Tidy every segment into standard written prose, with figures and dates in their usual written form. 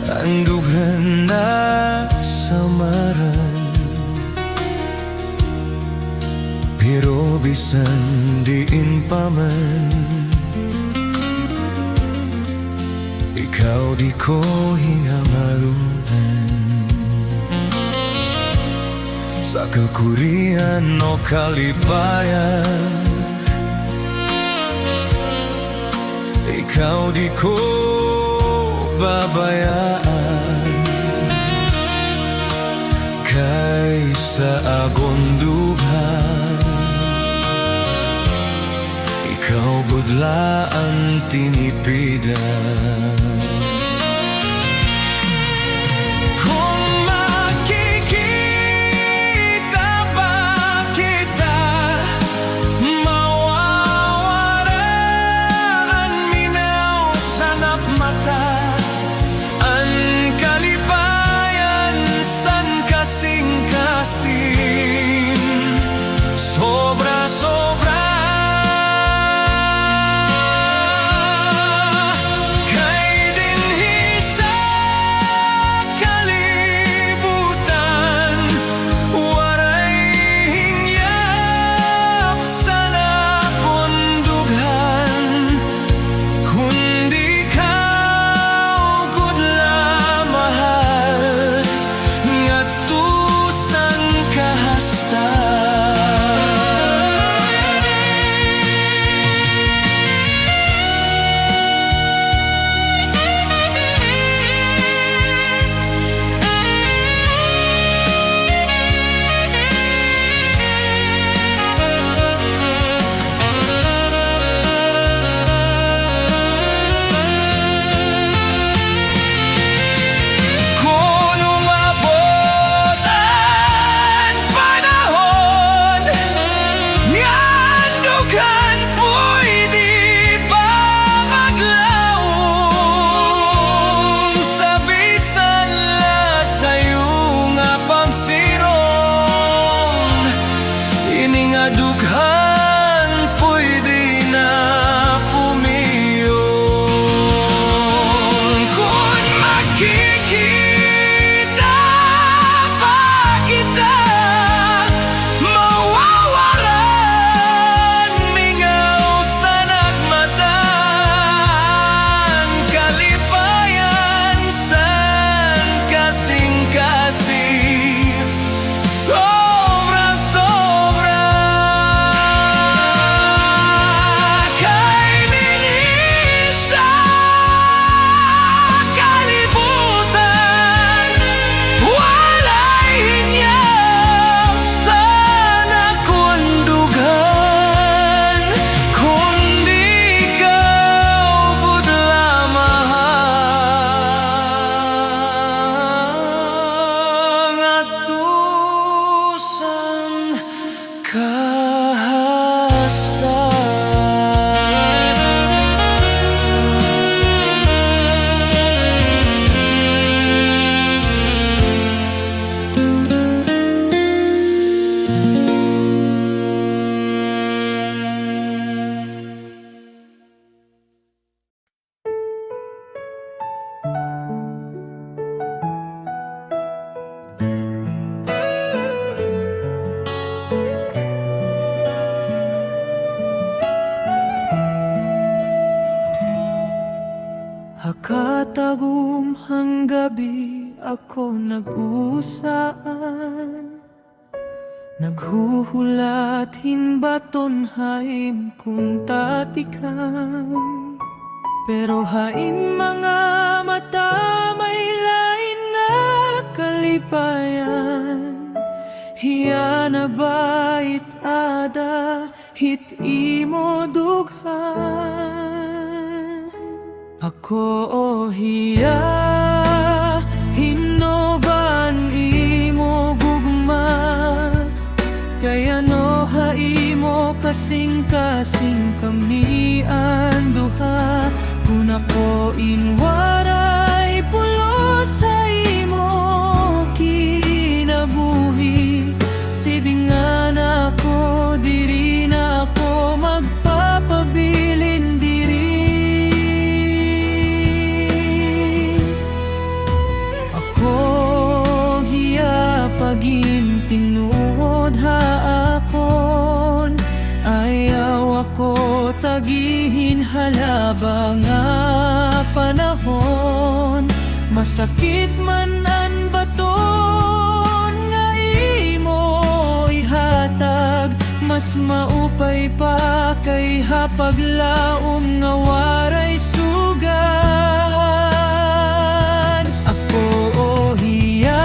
Andughan na samaran, pero bisan diin pa man, ikaw di ko hingamalungan. Sa kakurian o kalipayan, ikaw di ko babayaan. Kaysa akong dughan, ikaw budlaan tinipidan. Dughan pwede na pumiyon. Kung makikita pa kita, mawawalan mingaw sa nagmatan. Kalipayan san kasing-kasing, hakatagum hang gabi ako nag-usaan, naghuhulat hinbaton haim kung tatikam. Pero hain mga mata may lain na kalipayan. Hiya na bait ada hit imo dughan. Ako hiya hinoban imo gugma, kaya no haimo kasing-kasing kami ang duha. Kung ako inwaray pulo sa imo kinabuhi, sidingan ako diri na ako magpapabilin diri. labang nga panahon, masakit man an baton nga imo ihatag, mas maupay pa kay hapaglaom nga waray sugan. Ako o hiya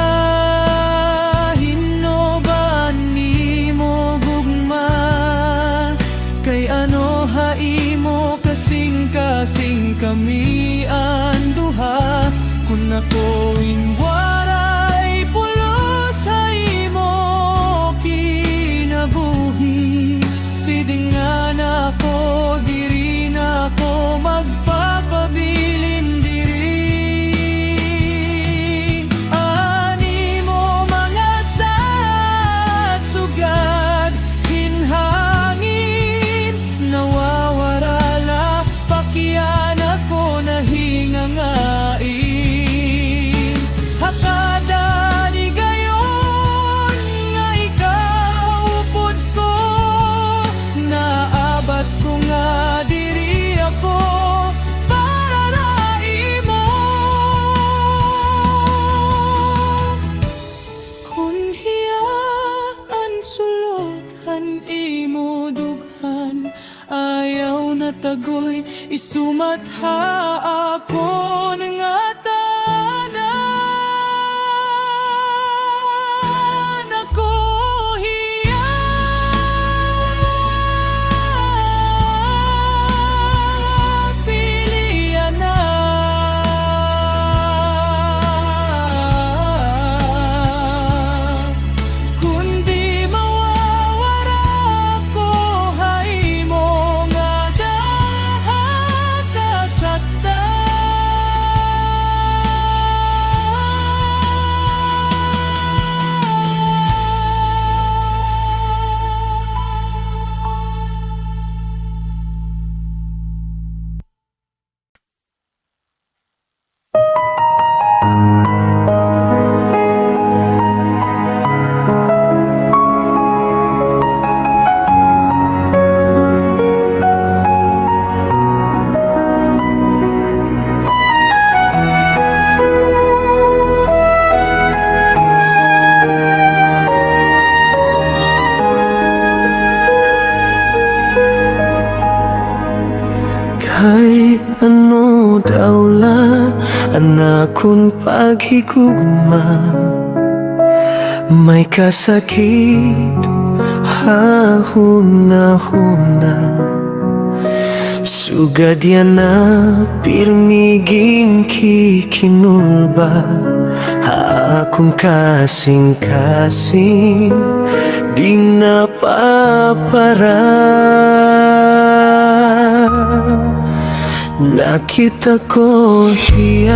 hinoban nimo gugma, kay ano haimo kasing-kasing kami ang duha. Kung ako waray pulos sa imo kinabuhi, sidingan ako diri na ako magpapabilin diri. Ani mo mga sugad hinhangin, nawawarala pakyan ako nahingangain. Hakada ni gayon nga ikaw upod ko, naabat ko nga diri ako para na imo. Kung hiyaan sulothan imo dughan, ayaw na tagoy isumat ha ako nga tanan. Ako hiya pilian na, kundi mawawara ko hay mo nga dahata sakta. Kay ano daw la anakon paghigugma, may kasakit hahuna-huna, sugad yan na pirmiging kikinulba. Akong kasing-kasing di napapara. Nakita ko hiya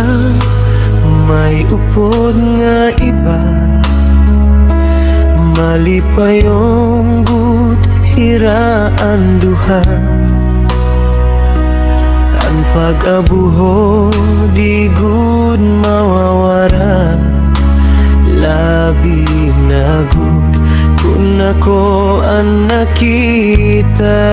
may upod nga iba, mali pa yung hiraan duha. Ang pag-abuho di good mawawara, labi na good kung ako ang nakita.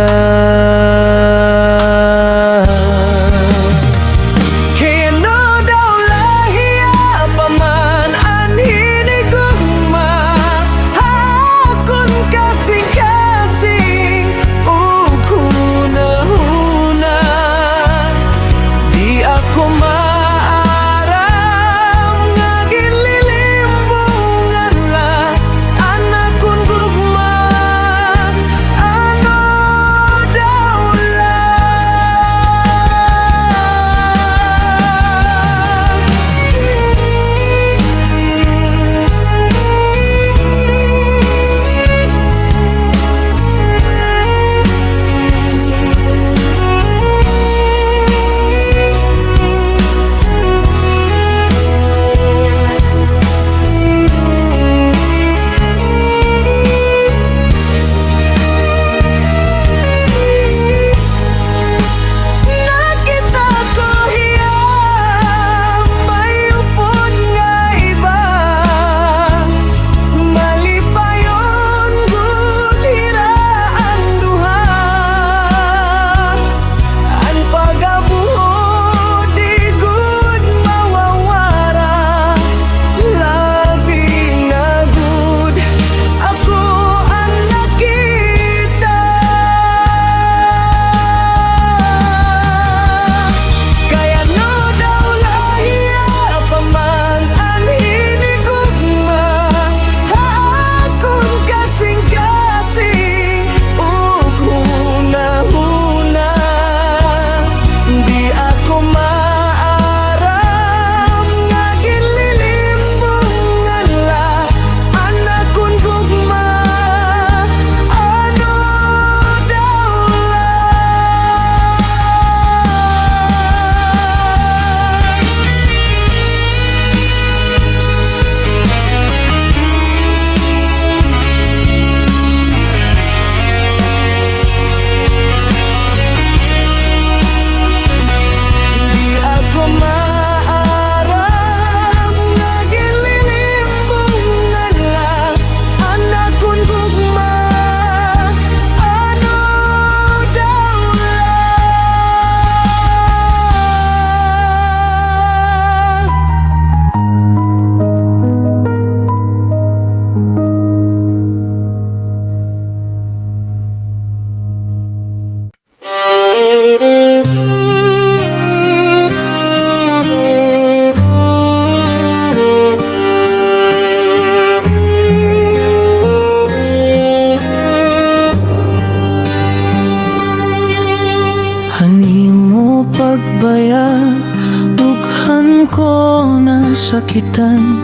sakitan,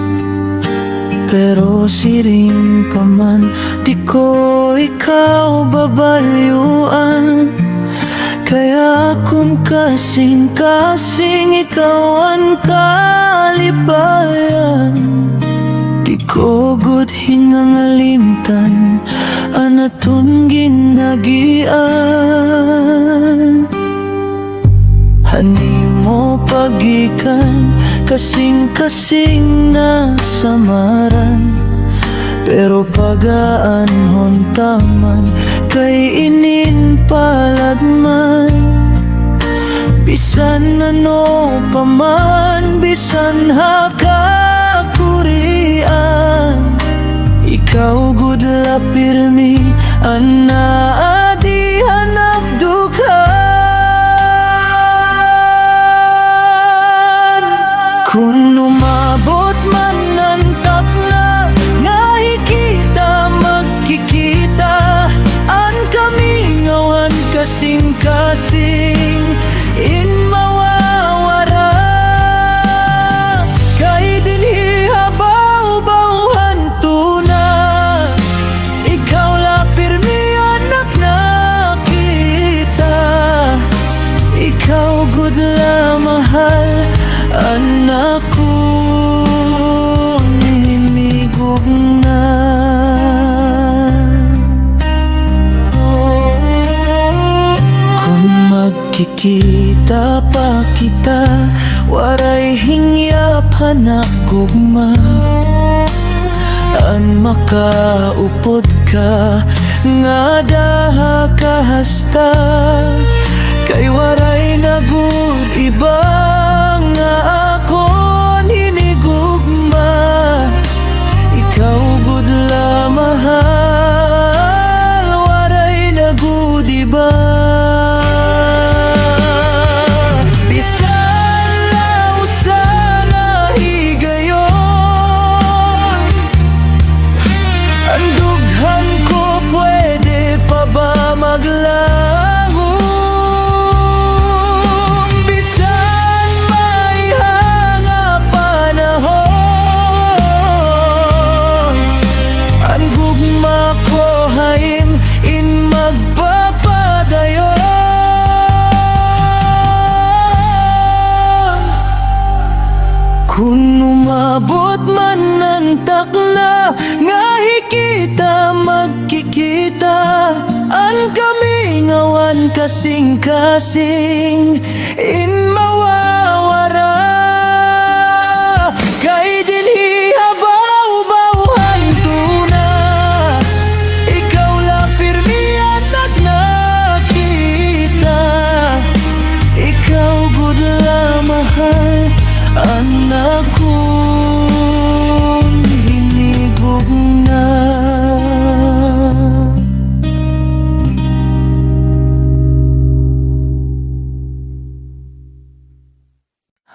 pero siring pa man di ko ikaw babalyuan. Kaya kung kasing-kasing ikaw ang kalipayan, di ko gud hingangalimtan anaton ginagian. Hani mo pagikan, kasing-kasing na samaran, pero pagaanhon taman kay inin paladman. Bisan ano paman, bisan hakakurian, ikaw gud la pirmi ana adi hanap dughan. Kung umabot man ng takna nga hikita magkikita, an kami ngawan kasing-kasing in mawawara. Kay dinhi habaw-bawhan tuna, ikaw la pirmi anak nakita. Ikaw gud la mahal anak ko, nimigog na. Kung magkikita pa kita, waray hingyap hanak gugma. An makaupod ka nga daha kahasta, kay waray nagud iba nga akon hinigugma. Ikaw gud la mahal, waray nagud iba. Bisan la usa nga higayon, ang dughan ko pwede pa ba maglaho? Bisan may hanga panahon, ang gugma ko hayim in magpapadayon. Kung umabot man ng takna nga hikita magkikita, an kami ngawan kasing-kasing in mawawara. Kay dinhi habaw-bawhan tuna, ikaw la pirmi anak nakita. Ikaw gud la mahal anak ko, hinigog na.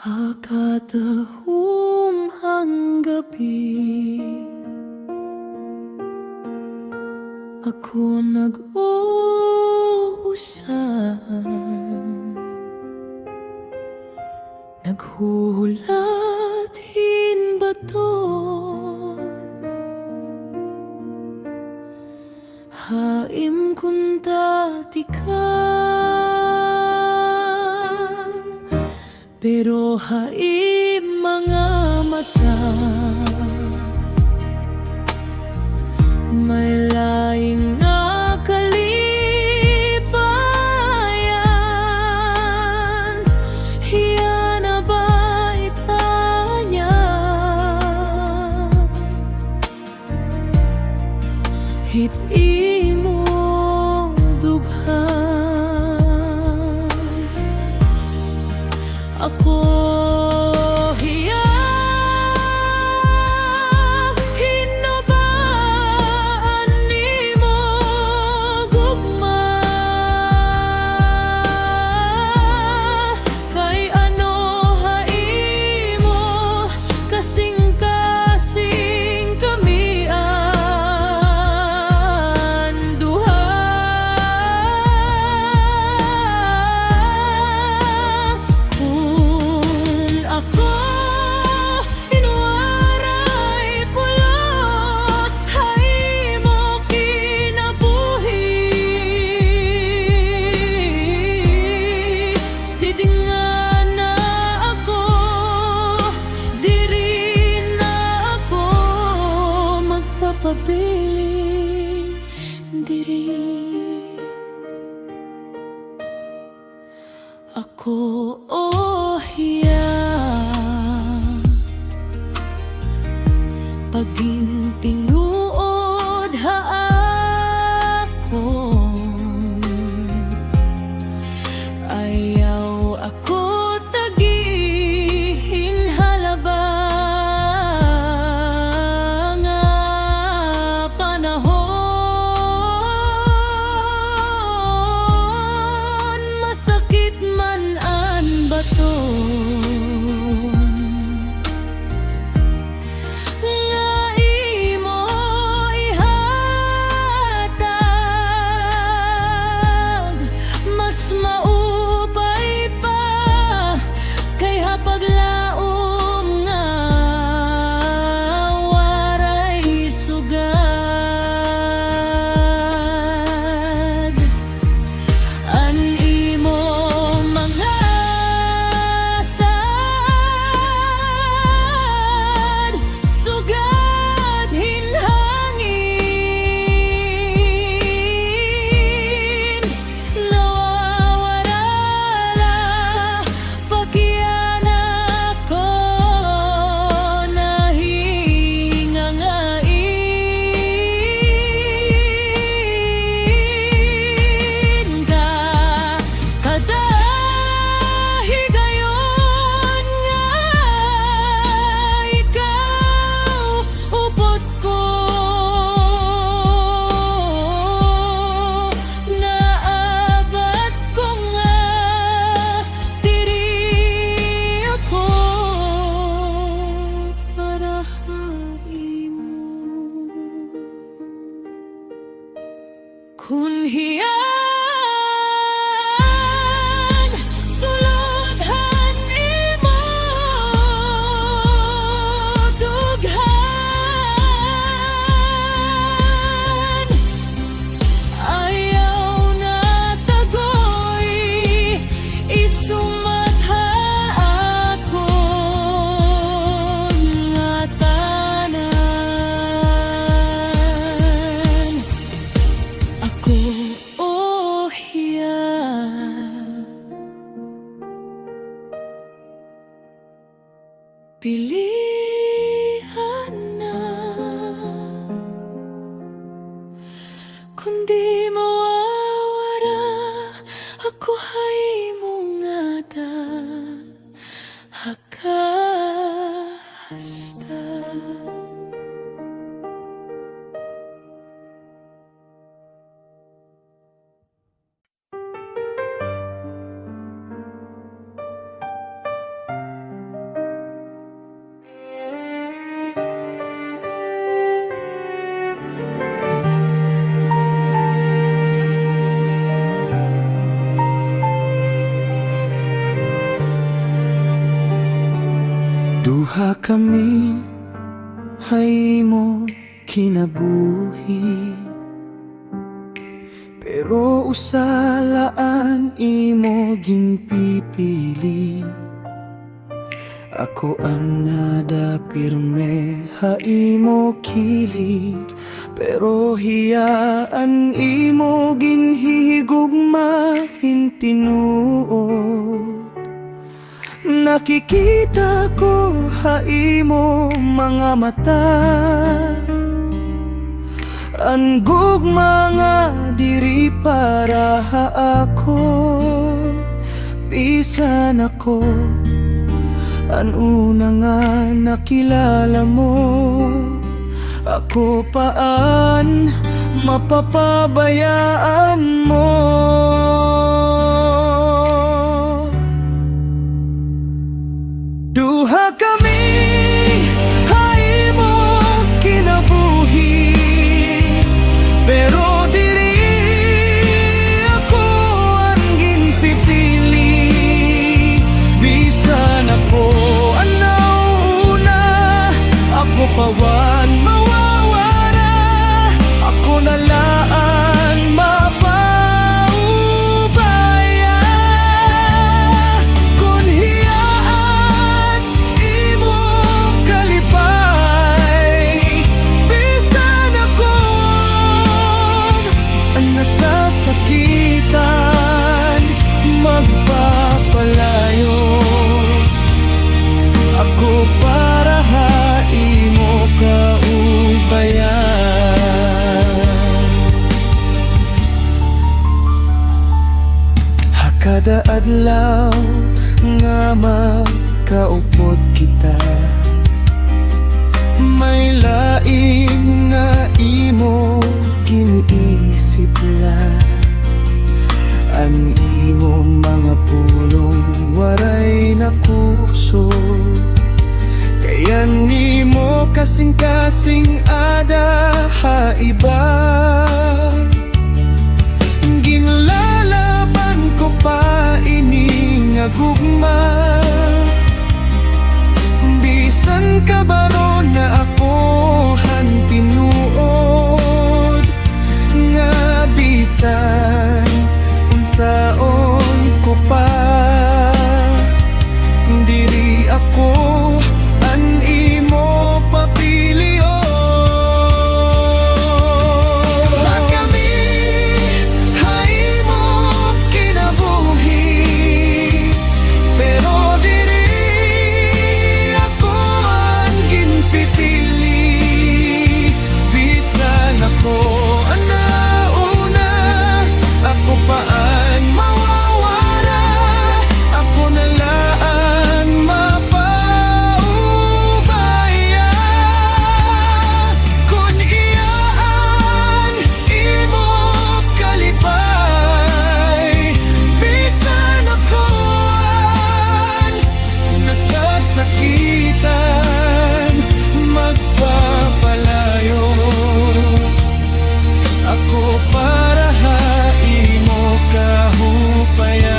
Hakatahumhang gabi, ako nag-uusap, naghuhulat hinbaton, haim kunta tika, pero haim mga mata. May laing na kalipayan, hiya na ba itanya? Hit-i mo dughan, ako hiya hinabaan nimo gugma. Kay ano haimo kasing-kasing kami ang duha. Kung pabiling diri. Ako hiya pagintinuod haakon, ayaw ako tagihin halabang nga panahon, masakit man an baton. Paglaom nga waray sugad, an imo mga sad, sugad hinhangin, nawawala pakiyan kun hiyan sulodhan imo dughan, ayaw na tagoy isumatha akon nga tanan. Ako hiya pilihan na, kundi mawawara ako hay mungada hakasta. Duha kami hay mo kinabuhi, pero usalaan imo ginpipili. Ako ang nada pirme ha imo kilid, pero hiyaan imo ginhihigugma hintinuod. Nakikita ko ha imo mga mata, ang gugma nga diri para ha ako. Bisan ako an una nga nakilala mo, ako paan mapapabayaan mo. Duha kami hay mo kinabuhi, pero diri ako ang ginpipili. Bisan ako ang nauna, ako pawan mawawala, ako nalaan mapaubaya. Kung hiyaan imo kalipay, bisan adlaw nga magkaupod kita, may laing nga imo ginisip lang. Ang imo mga pulong waray nakusog, kaya nimo kasing-kasing ada haiba. Ginlalaban ko pa ini nga gugma, bisan kabaro na ako han tinuod, nga bisan unsaon ko pa diri ako an imo papilion. Kami hay mo kinabuhi, pero diri ako ang ginpipili. Bisan ako ang nauna, ako pa ang mawawala, ako na lang mapaubaya. Kung iyaan imo kalipay, bisan ako ang nasasakitan, magpapalayo ako para haimo kahupayan.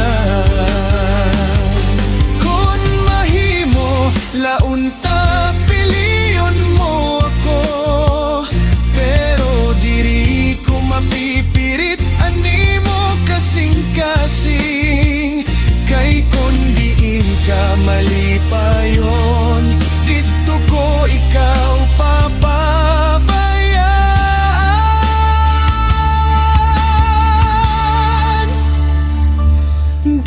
Kung mahimo launta piliyon mo ako, pero diri ko mapipirit animo kasing-kasing. Kay kung diin ka malipayon, dito ko ikaw papabayaan.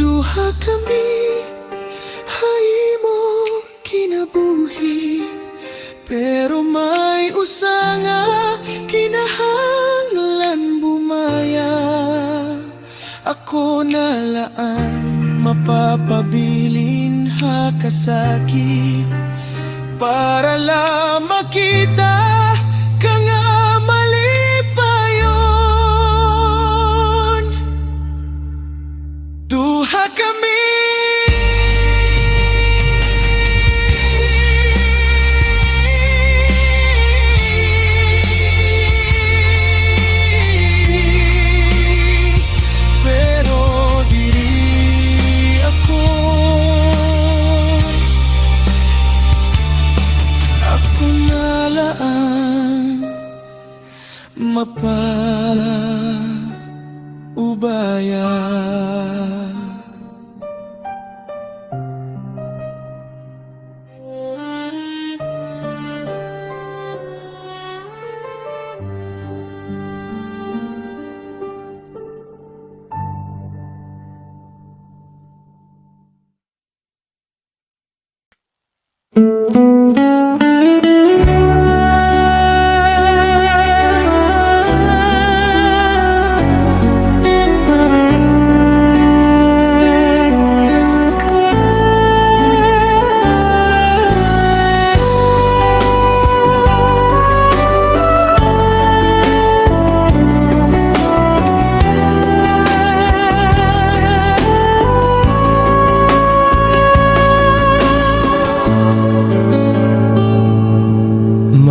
Duha kami haymo kinabuhi, pero may usa nga kinahanglan bumaya. Ako na laan mapapabilin ha kasakit, para lang makita ka nga malipayon. Duha kami pero diri ako na laan mapaubaya.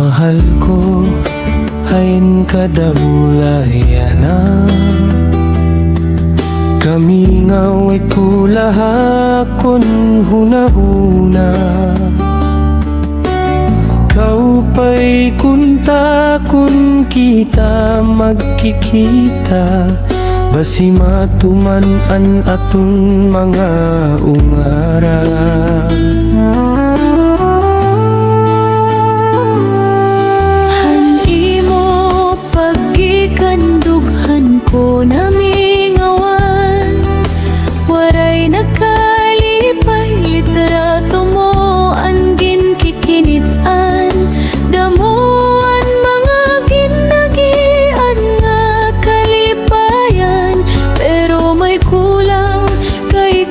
Mahal ko, hain kadaulayana, kami nga'y pulaha kun hunahuna. Kau pa'y kunta kun kita magkikita, basi matuman an atong mga ungaran. Ko nami ngawan, waray nakalipay, literato mo ang ginkikinit-an, damuan mga ginagian nga kalipayan, pero may kulang kay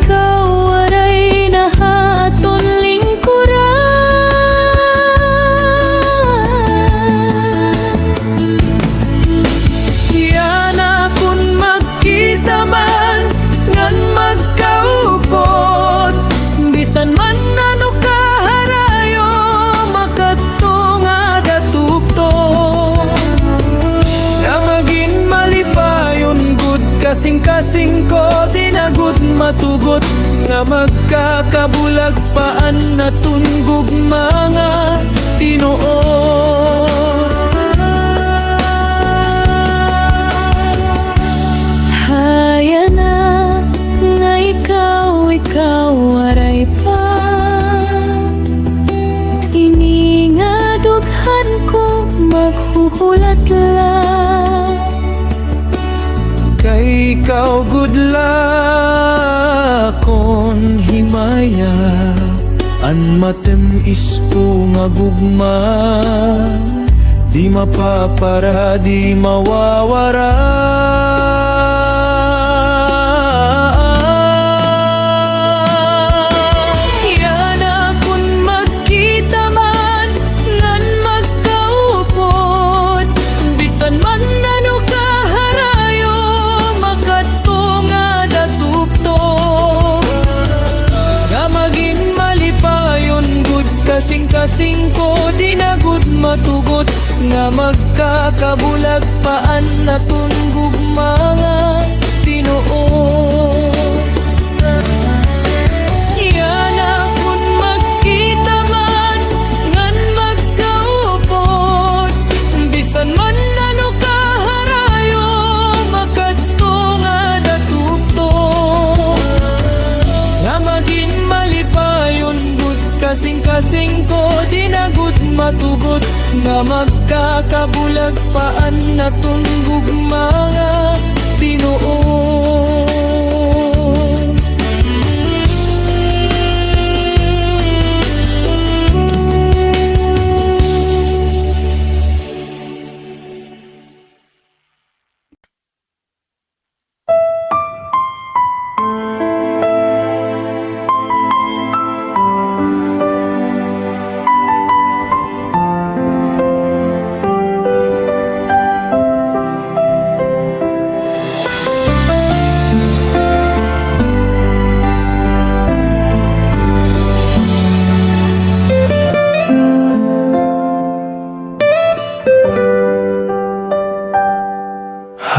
matugot nga magkakabulag paan naton gugmanga tinuod. Haya na nga ikaw aray pa. Ini nga dughan ko maghuhulat lang. Kay ikaw good luck kon himaya an matem isko nga gugma di mapapara di mawawara. Yan akon magkita man ngan magkaupod, bisan man ano kaharayo makadto nga datupto. Nga maging malipayon gud kasing-kasing ko di na gud matugot nga magkakabulag paan naton gugmanga tinuod. Yan akon magkita man ngan magkaupod, bisan man ano kaharayo makadto nga datupto. Nga maging malipayon gud kasing-kasing ko di na gud matugot nga magkakabulag paan naton gugmanga tinuod.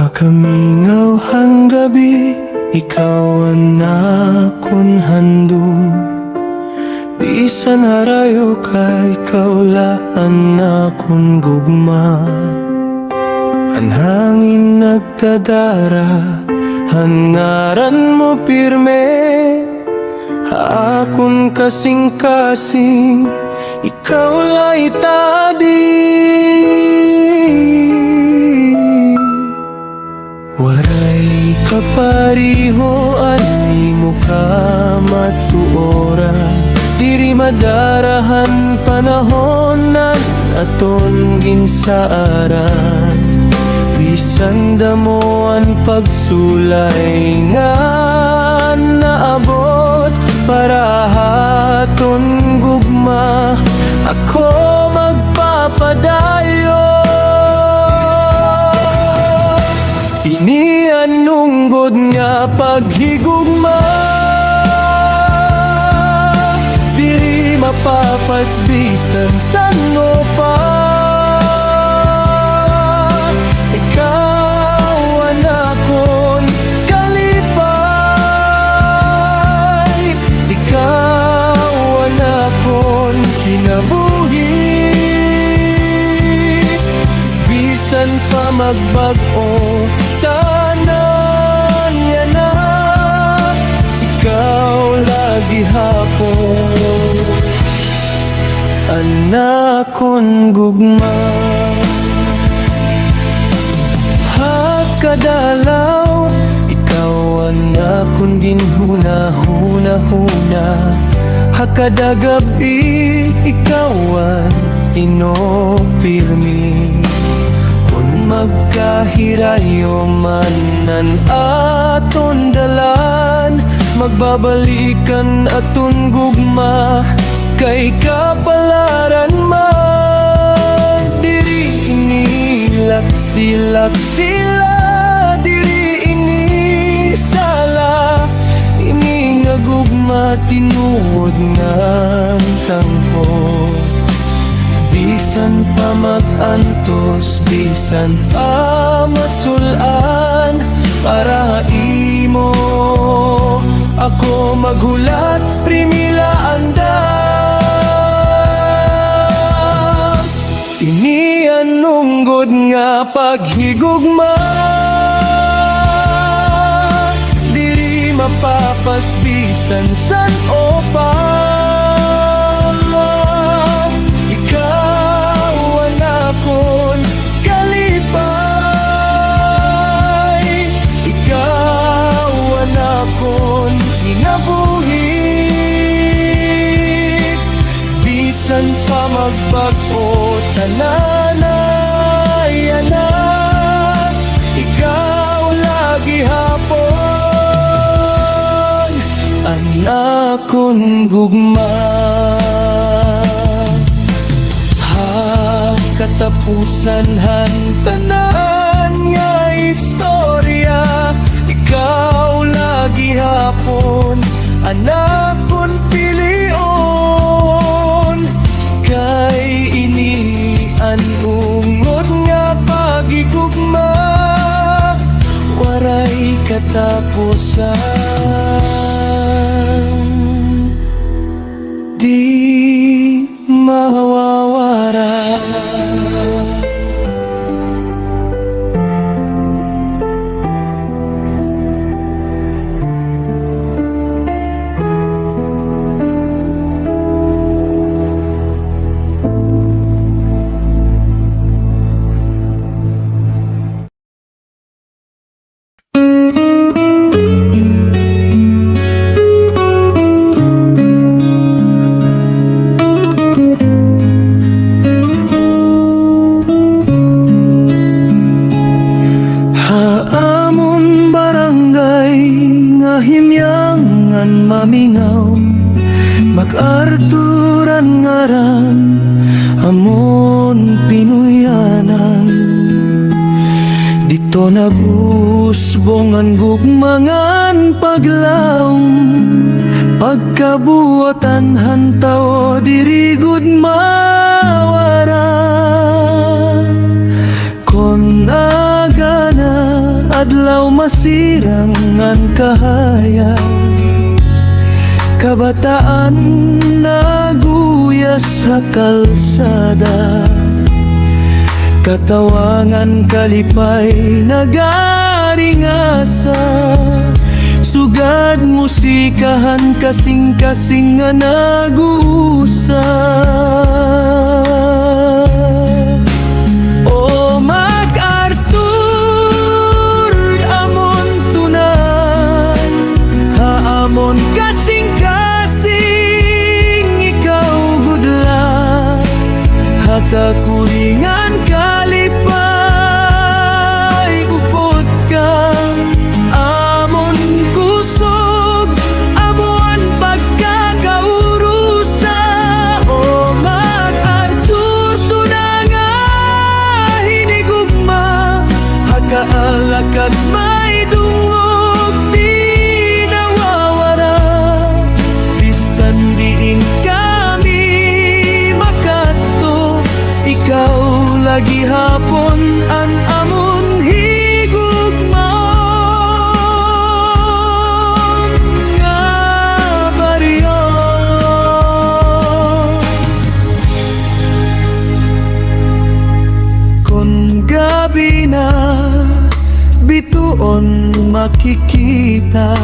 Hakamingaw hang gabi, ikaw ang akon handom. Bisan harayo ka, ikaw laan akon gugma. Ang hangin nagdadara, hangaran mo pirme. Akon kasing-kasing, ikaw la itadi. Waray kapariho ani mo ka matuoran, diri madarahan panahonan aton ginsaaran. Bisan damoan pagsulay nga naabot para haton gugma, ako magpapadayo. Ini anunggod nga paghigugma, diri mapapasbisan sano pa. Ikaw ang akon kalipay, ikaw ang akon kinabuhi. Bisan pa magbag-o tanan yan na, ikaw lagi hapon anakon gugma. Hakadalaw, ikaw ang akon ginhuna-huna-huna. Hakadagabi, ikaw ang inopirmi. Magkahirayo man ang aton dalan, magbabalikan aton gugma kay kapalaran man. Diri inilaksi-laksila, diri ini sala, ini nga gugma tinuod ng tangko. Bisan pa mag-antos, bisan pa masulan, para imo ako maghulat, primila anda. Inian nunggod nga paghigugma, diri mapapasbisan san opa. Ikaw anakon kalipay, ikaw anakon kinabuhi. Bisan pa magbag-o tananay anak, ikaw lagi hapon anakon gugma. Katapusan tanan nga istorya, ikaw lagi hapon anakon pilion. Kay ini an ungod nga pagigugma, waray katapusan, di mawawara. Haamon barangay nga himyangan mamingaw, mag-arturan ngaran amon pinuyanan. Dito nagusbongan gugmangan paglaom, pagkabuotan hantaw dirigud mawara. Kon agana adlaw masirangan kahaya, kabataan naguyas sa kalsada. Katawangan kalipay nagaringasa, sugad musikahan kasing-kasing nga nag-uusap. O mag-artur amon tunan, haamon kasing-kasing ikaw gudla, hakakuringan kalipay upod ka amon kusog abuan pagkakaurusa. O mag-artur tunanga hinigugma, hagkaalakad may dungog di nawawara. Bisan diin kami makato, ikaw lagi hapon an amon higugmaon nga baryo. Kon gabi na bituon makikita,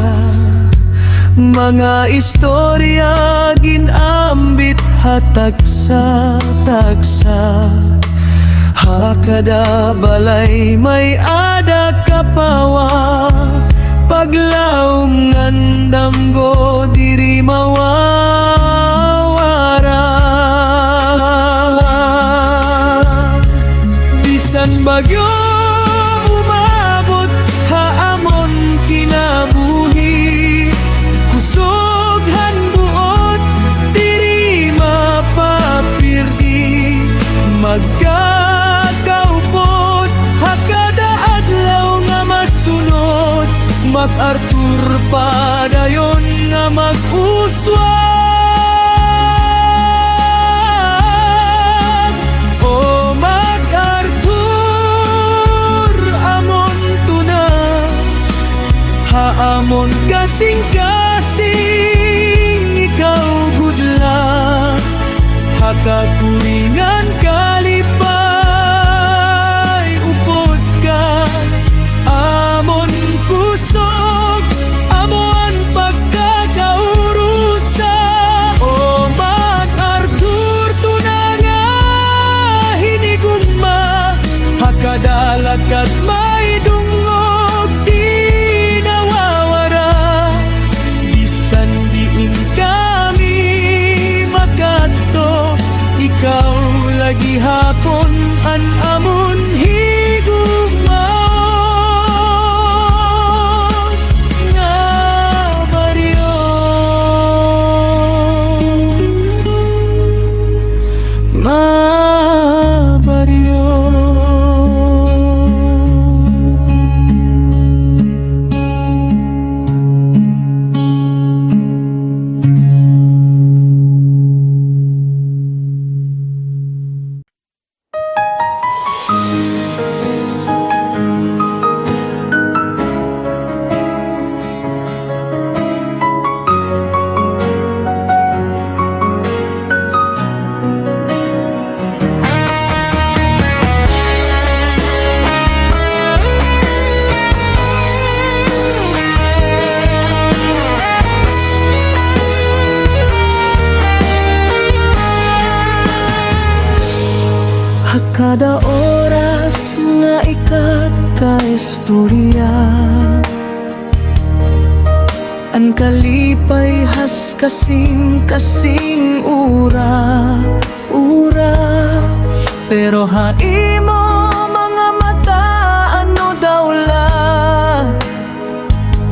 mga istorya ginambit hatag sa tagsa. Hakada balay may ada kapawa, paglaom ngandamgo diri mawawara. Bisan bagyo umabot haamon kinabuhi, kusoghan buot diri mapapirdi. Magkakaupod hakada adlaw nga masunod, mag-artur padayon nga mag-uswag. O mag-artur amon tuna, haamon kasing-kasing Hakadalak at may dungog di nawawara. Bisan diin kami makato, ikaw lagi hapon an amon higugmaon nga baryo. Mabaryo. Kada oras nga ikat ka istorya, an kalipay has kasing ura. Pero haimo mga mata ano daw la,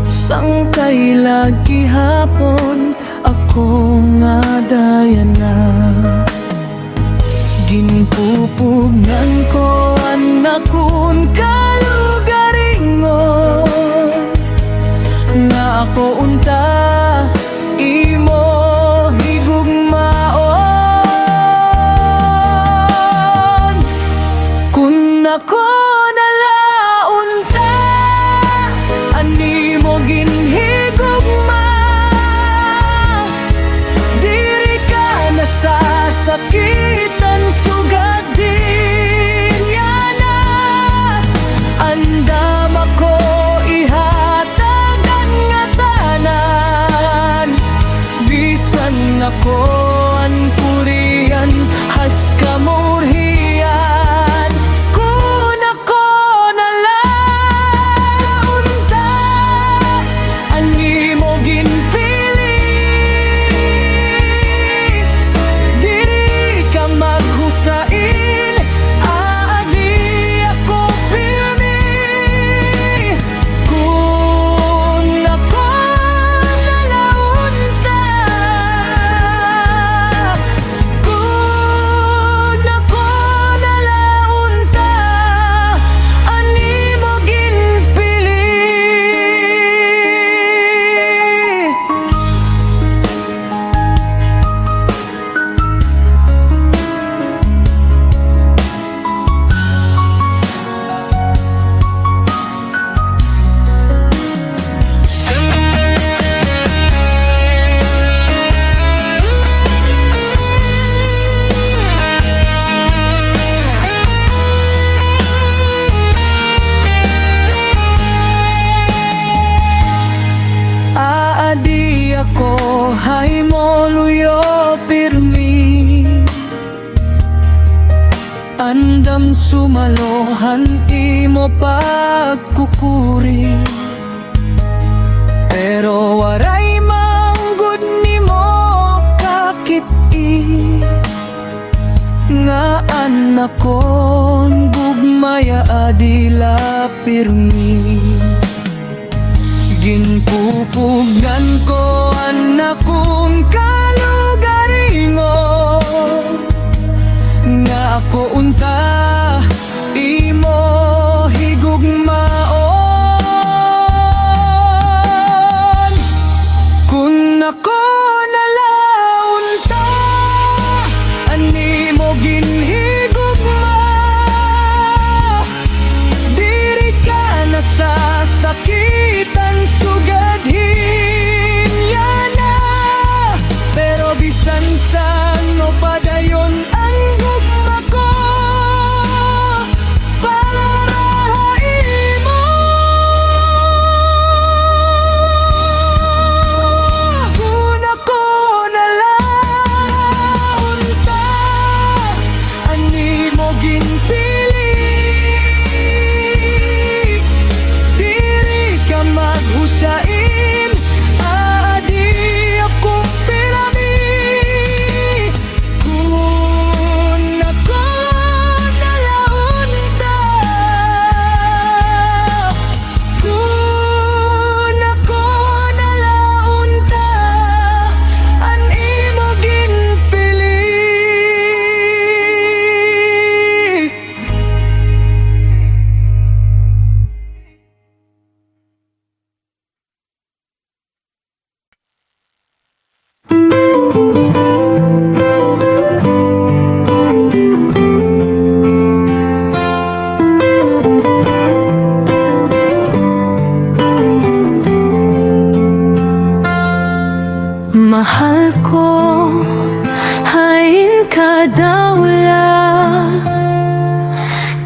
sang kay lagi hapon ako nga dayana. Ginpupunan ko anak kun kalugaringon, nga ako unta imo higugmaon. Kun ako nalaunta, ani mo ginhigugma, diri ka nasasakitan sugad din yana. Andam ako ihatagan nga tanan, bisan ako an purihan has kamurhian. Kun ako nalaunta, ani mo ginpili, diri ka maghusain, aadi ako pirmi. Kun ako nalaunta, kun ako nalaunta, ani mo ginpili. Aadi ako hay mo luyo pirmi, andam sumalohan imo pagkukuri. Pero waray manggod nimo kakiti, nga anak kon gugmaya adila pirmi. Ginpupugan ko anak kong kalugaringon, nga ako unta imo higugmaon. Kun ako nalaunta, ani mo ginhigugma, diri ka nasasakitan sugad hinyana. Pero bisan sa no padayon ang gugma ko,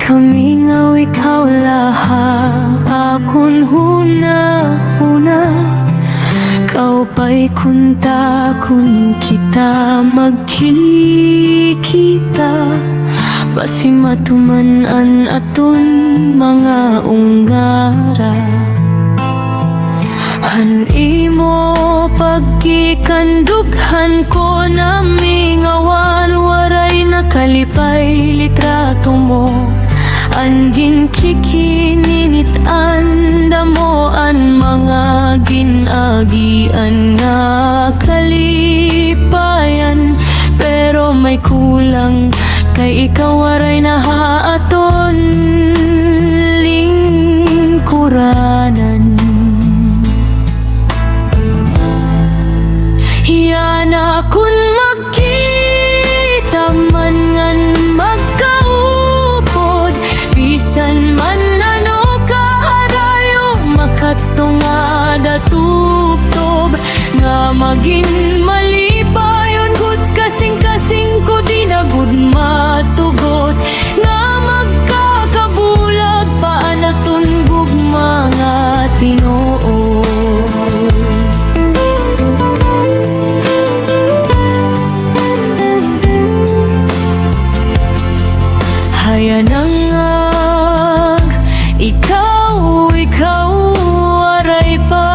Kamingaw ikaw laha, akon huna-huna. Kau pa'y kunta kung kita magkikita. Basi matumanan aton mga unggara. Imo pagkikandughan ko na mingawan, waray nakalipay litrato mo. Angin kikinitan damoan mga ginagian nga kalipayan. Pero may kulang kay ikaw waray nahaaton lingkuranan. Yan akon magkita man ngan magkaupod. Bisan man ano kaharayo, makatungada tubtob. Nga maging malipayon gud kasing-kasing ko di na gud matugot. Nga magkakabulag paan aton gugma nga Tinoo. Hayanangag, ikaw aray pa.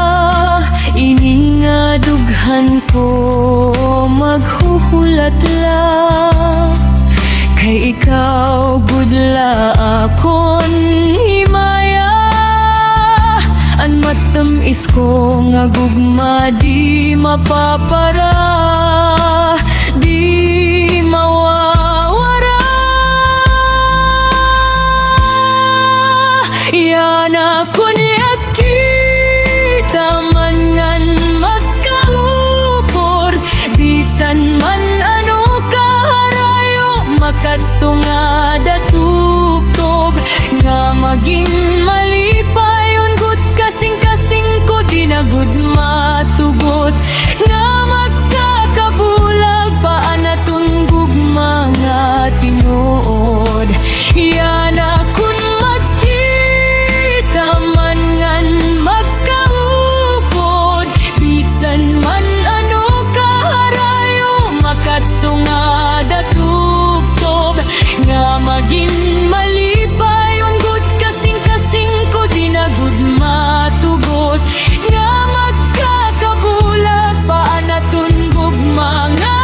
Iningadughan ko maghuhulat la. Kay ikaw gudla akon himaya. An matamis ko nga gugma di mapapara, di mawawara. Yan akon yakita man ngan magkaupor. Bisan man ano kaharayo, makatungada tubtob. Nga maging malipayon gud kasing-kasing ko di na gud matugot. Nga magkakabulag paan aton gugma nga tinuod. Yan akon magkita man ngan magkaupod. Bisan man ano kaharayo, makatungada tubtob. Nga maging malipayon gud kasing-kasing ko di na gud matugot. Nga magkakabulag paan aton gugma nga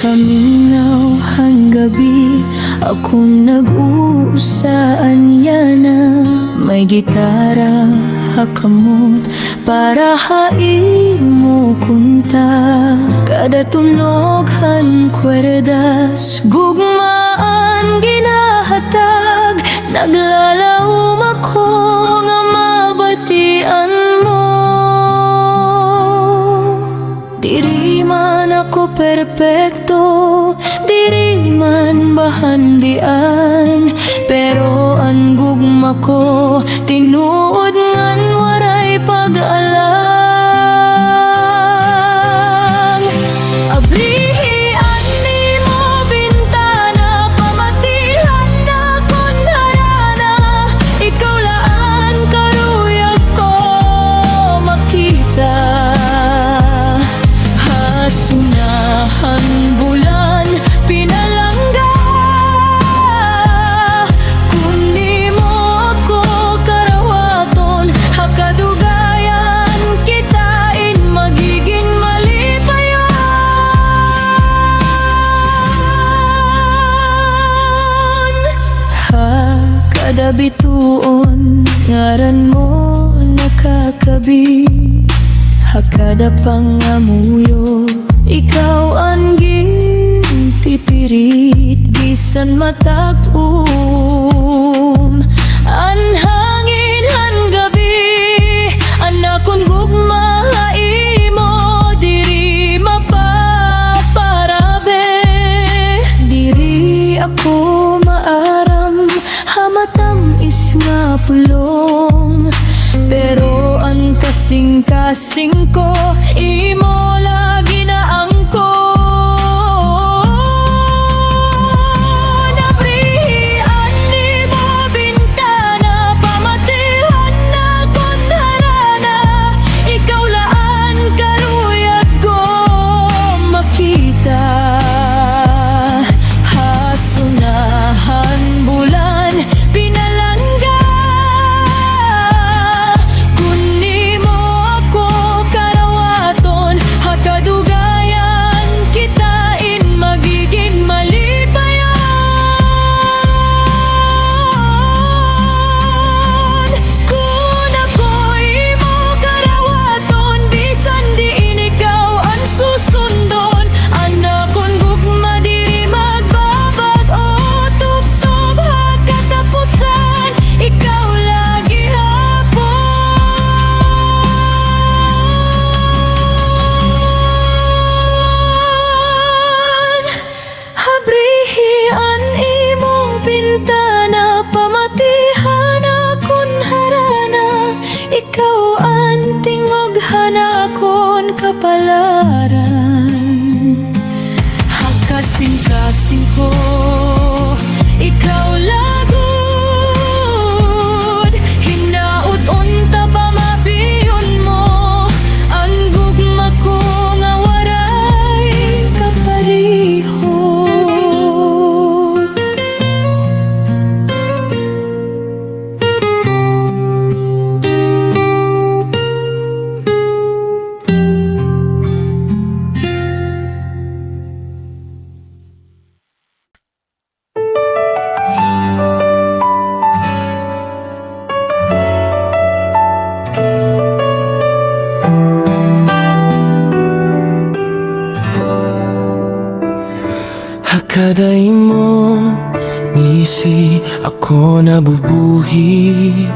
kaminaw ang gabi. Akong nag-uusaan yana. May gitara hakamot para haimo kunta. Kada tunog han kwerdas gugmaan ginahatag. Naglalawom ako nga mabatian mo. Diri man ako perpekto, diri man bahandian. Pero ang gugma ko tinuod ngan waray pag-alang. Abrihian nimo bintana, pamatihan na kon harana. Ikaw laan karuyag ko makita. Hasunahan bulan pinalangga. Kung di mo ako Kada bituon ngaran mo nakakabi, hakada pangamuyo ikaw ang pipirit. Bisan matag-um ang hangin han gabi, anak kong gugma imo diri mapaparabe. Diri ako maaram hamatam is nga pulong, pero ang kasing-kasing ko imo lagi na angko. Nabrihan nimo bintana, pamatihan na kon harana, ikaw laan karuyag ko makita. Hasunahan bulan pinalangga, kundi mo ako karawaton, hakadugayan kitain magiging malipayan. Kung ako'y mo karawaton, bisan diin ikaw ang susundon, anak kong gugma diri magbabag o tubtob hakatapusan, ikaw lagi hapon. Habrihian imong bintana, pamatihan akon harana, ikaw ang tingog hanakon kapalaran. Hakasing-kasing ko ikaw lagod, hinaut unta pa mapiyon mo ang gugma ko nga waray kapariho. Hakada imo ngisi ako nabubuhi,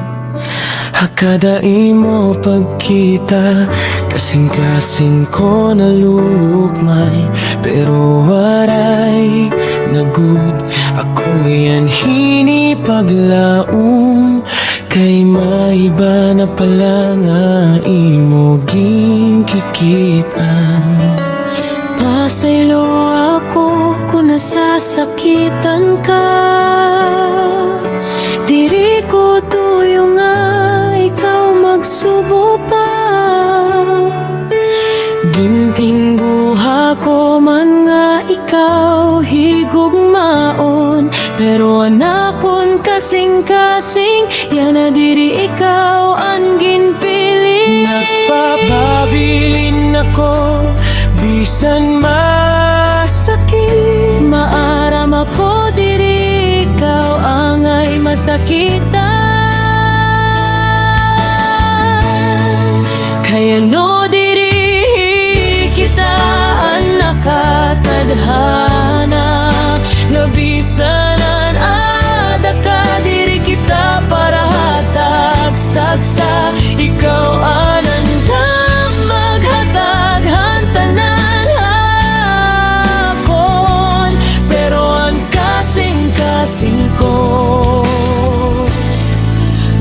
hakada imo pagkita kasing-kasing ko nalulukmay, pero waray nagud ako yan hinipaglaom, kay maiba na pala nga imo ginkikitan. Pasaylo ako kung nasasakitan ka, diri ko tuyo nga ikaw magsubo pa. Ginting buha ko man nga ikaw higugmaon, pero anakon kasing-kasing yan na diri ikaw ang ginpili. Nagpapabilin ako bisan masakit, Maaram ako diri ikaw ang ay masakitan. Kaya no diri kita ang nakatadhana, nga bisanan adaka diri kita para hatag-tagsa, ikaw anandang maghatag hantanan hakon, pero ang kasing-kasing ko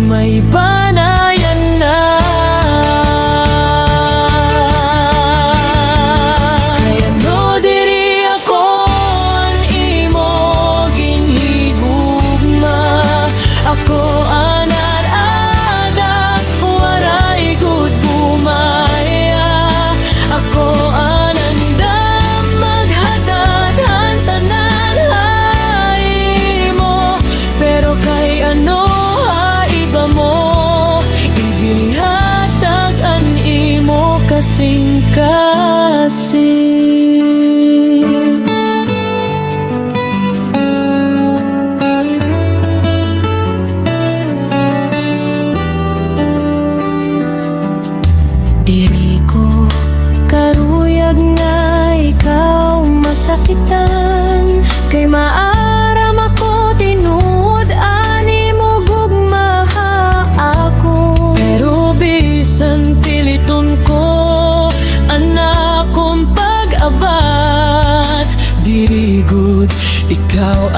may banayan na. Kaya no diri ako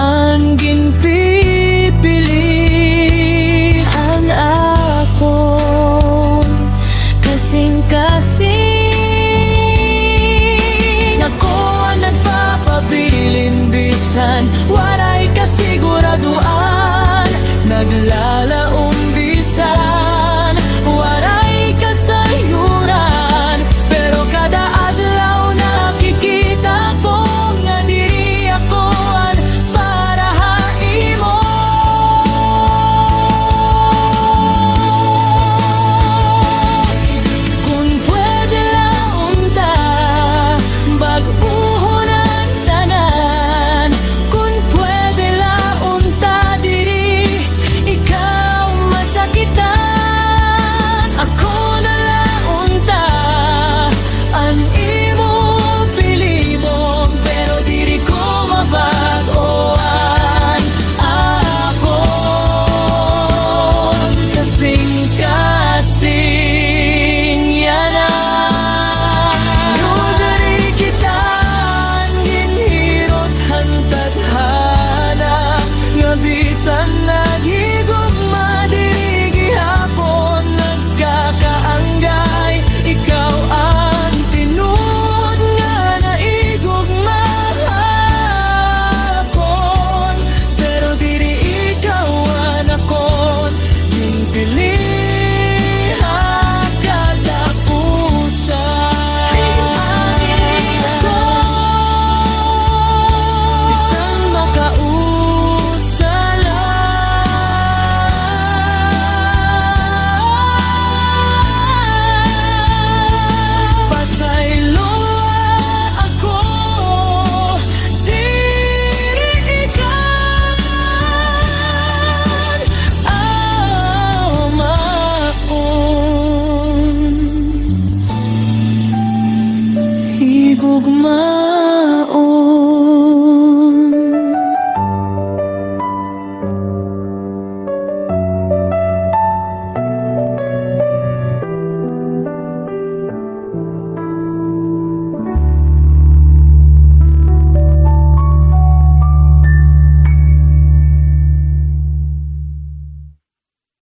man ginpili